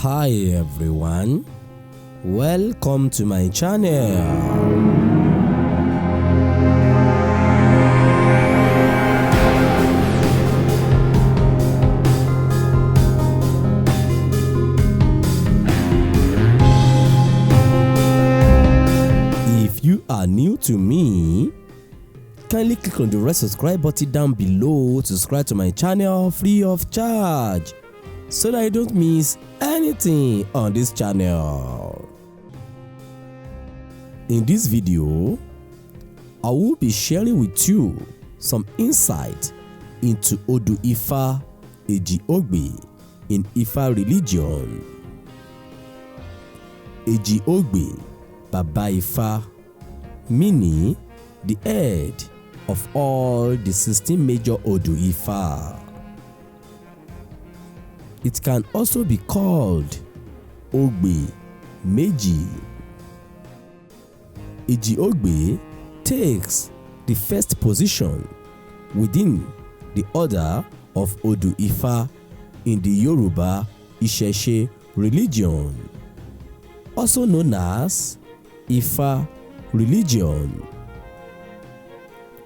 Hi everyone, welcome to my channel. If you are new to me, kindly click on the red subscribe button down below to subscribe to my channel free of charge so that you don't miss anything on this channel. In this video, I will be sharing with you some insight into Odu Ifa Eji Ogbe in Ifa Religion. Eji Ogbe Baba Ifa, meaning the head of all the 16 major Odu Ifa. It can also be called Ogbe Meji. Eji Ogbe takes the first position within the order of Odu Ifa in the Yoruba Isese Religion, also known as Ifa Religion.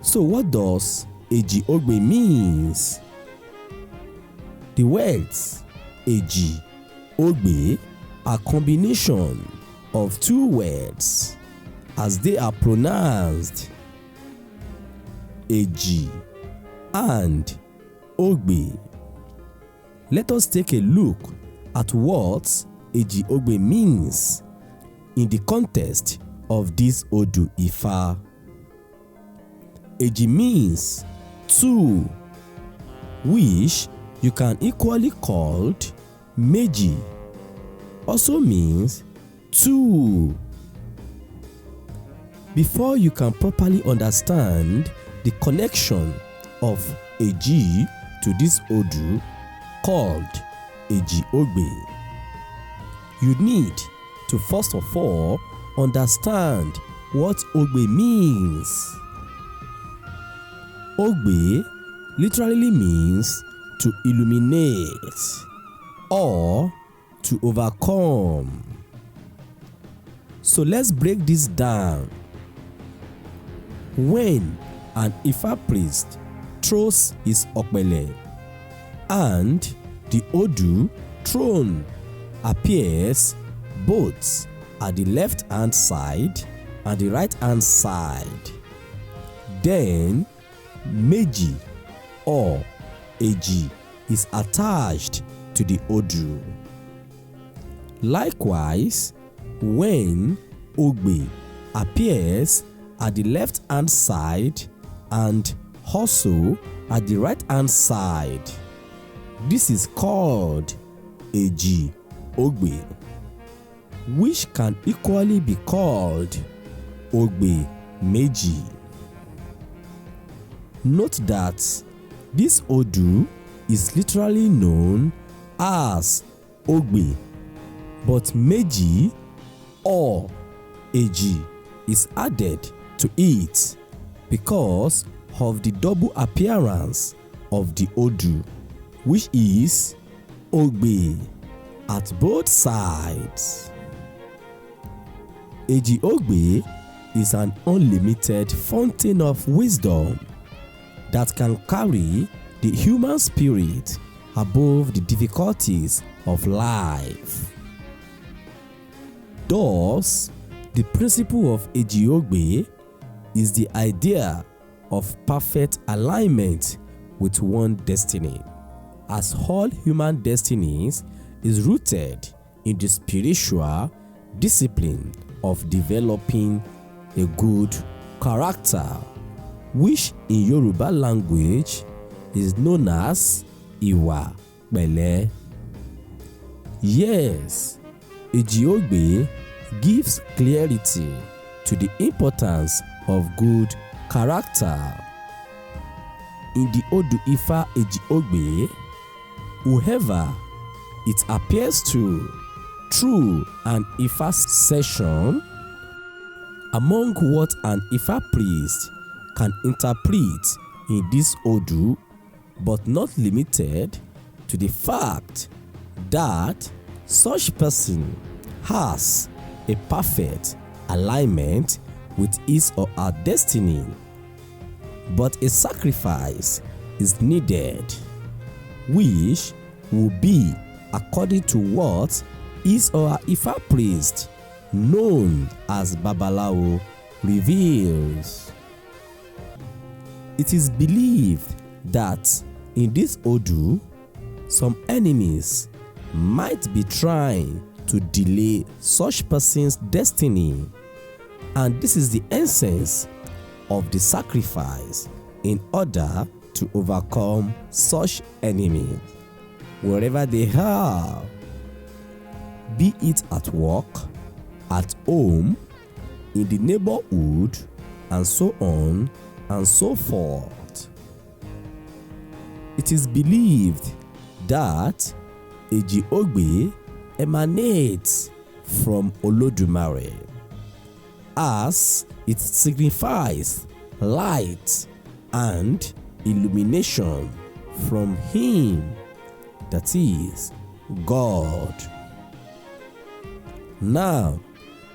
So what does Eji Ogbe means? The words Eji Ogbe are combination of two words as they are pronounced Eji and Ogbe. Let us take a look at what Eji Ogbe means in the context of this Odu Ifa. Eji means two, which you can equally called Meji, also means two. Before you can properly understand the connection of Eji to this Odu called Eji Ogbe, you need to first of all understand what Ogbe means. Ogbe literally means to illuminate or to overcome. So let's break this down. When an Ifa priest throws his okbele and the Odu throne appears both at the left hand side and the right hand side, then Meji or Eji is attached to the Odu. Likewise, when Ogbe appears at the left hand side and also at the right hand side, this is called Eji Ogbe, which can equally be called Ogbe Meji. Note that this Odu is literally known as Ogbe, but Meji or Eji is added to it because of the double appearance of the Odu, which is Ogbe at both sides. Eji Ogbe is an unlimited fountain of wisdom that can carry the human spirit above the difficulties of life. Thus, the principle of Eji Ogbe is the idea of perfect alignment with one destiny, as all human destinies is rooted in the spiritual discipline of developing a good character, which in Yoruba language is known as Iwa Pele. Yes, Eji Ogbe gives clarity to the importance of good character. In the Odu Ifa Eji Ogbe, whoever it appears to through an Ifa session, among what an Ifa priest can interpret in this Odu, but not limited to the fact that such person has a perfect alignment with his or her destiny, but a sacrifice is needed, which will be according to what his or her Ifa priest, known as Babalawo, reveals. It is believed that in this Odu, some enemies might be trying to delay such person's destiny, and this is the essence of the sacrifice in order to overcome such enemy wherever they are, be it at work, at home, in the neighborhood, and so on and so forth. It is believed that Eji Ogbe emanates from Olodumare, as it signifies light and illumination from him, that is God. Now,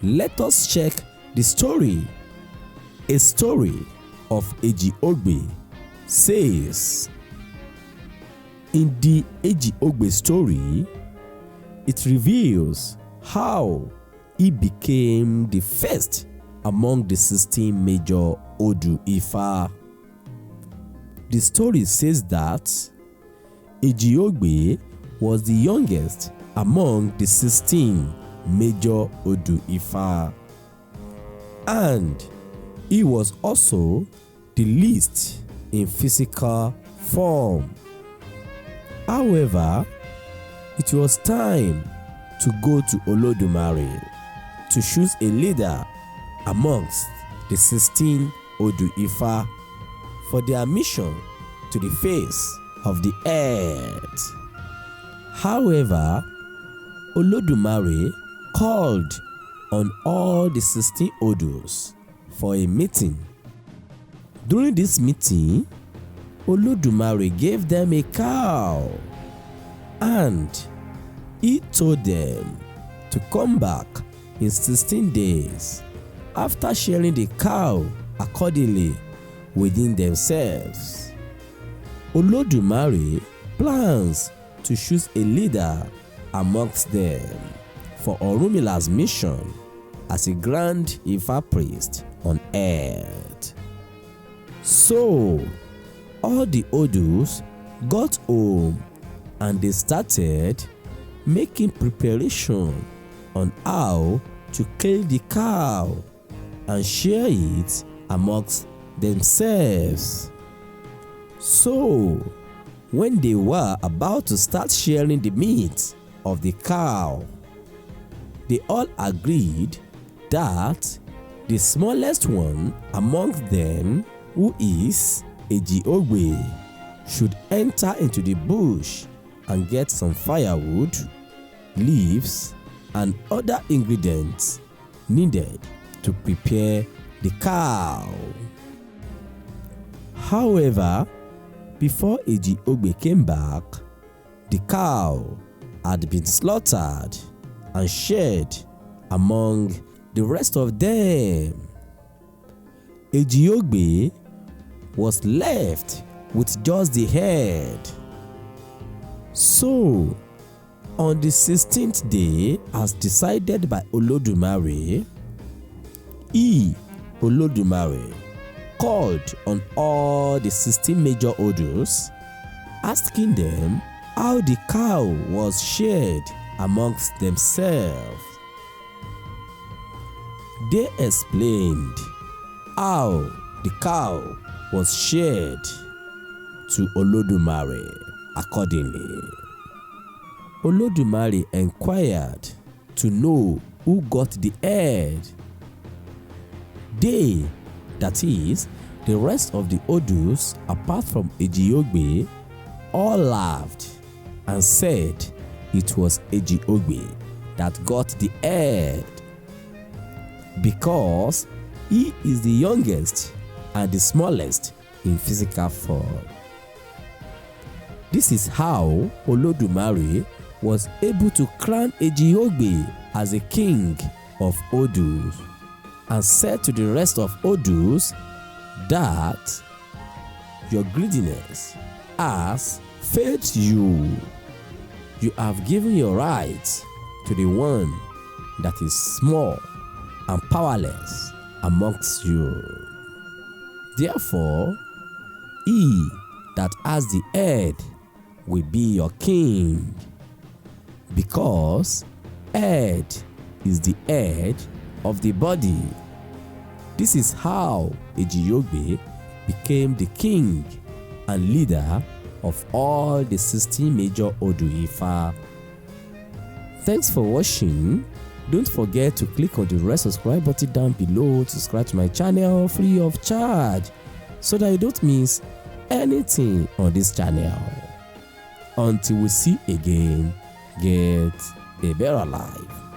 let us check the story. A story of Eji Ogbe says, in the Eji Ogbe story, it reveals how he became the first among the 16 major Odu Ifa. The story says that Eji Ogbe was the youngest among the 16 major Odu Ifa, and he was also the least in physical form. However, it was time to go to Olodumare to choose a leader amongst the 16 Odu Ifa for their mission to the face of the earth. However, Olodumare called on all the 16 Odus for a meeting. During this meeting, Olodumare gave them a cow, and he told them to come back in 16 days after sharing the cow accordingly within themselves. Olodumare plans to choose a leader amongst them for Orumila's mission as a grand Ifa priest on earth. So, all the Odus got home and they started making preparation on how to kill the cow and share it amongst themselves. So, when they were about to start sharing the meat of the cow, they all agreed that the smallest one amongst them, who is Eji Ogbe, should enter into the bush and get some firewood, leaves, and other ingredients needed to prepare the cow. However, before Eji Ogbe came back, the cow had been slaughtered and shared among the rest of them. Eji Ogbe was left with just the head. So, on the 16th day, as decided by Olodumare, Olodumare, called on all the 16 major Odus, asking them how the cow was shared amongst themselves. They explained how the cow was shared to Olodumare accordingly. Olodumare inquired to know who got the head. They, that is, the rest of the Odus, apart from Eji Ogbe, all laughed and said it was Eji Ogbe that got the head, because he is the youngest and the smallest in physical form. This is how Olodumare was able to crown Eji Ogbe as a king of Odus and said to the rest of Odus that your greediness has failed you. You have given your rights to the one that is small and powerless amongst you. Therefore, he that has the head will be your king, because head is the head of the body. This is how Eji Ogbe became the king and leader of all the 16 major Odu Ifa. Thanks for watching. Don't forget to click on the red subscribe button down below to subscribe to my channel free of charge so that you don't miss anything on this channel. Until we see again, get a better life.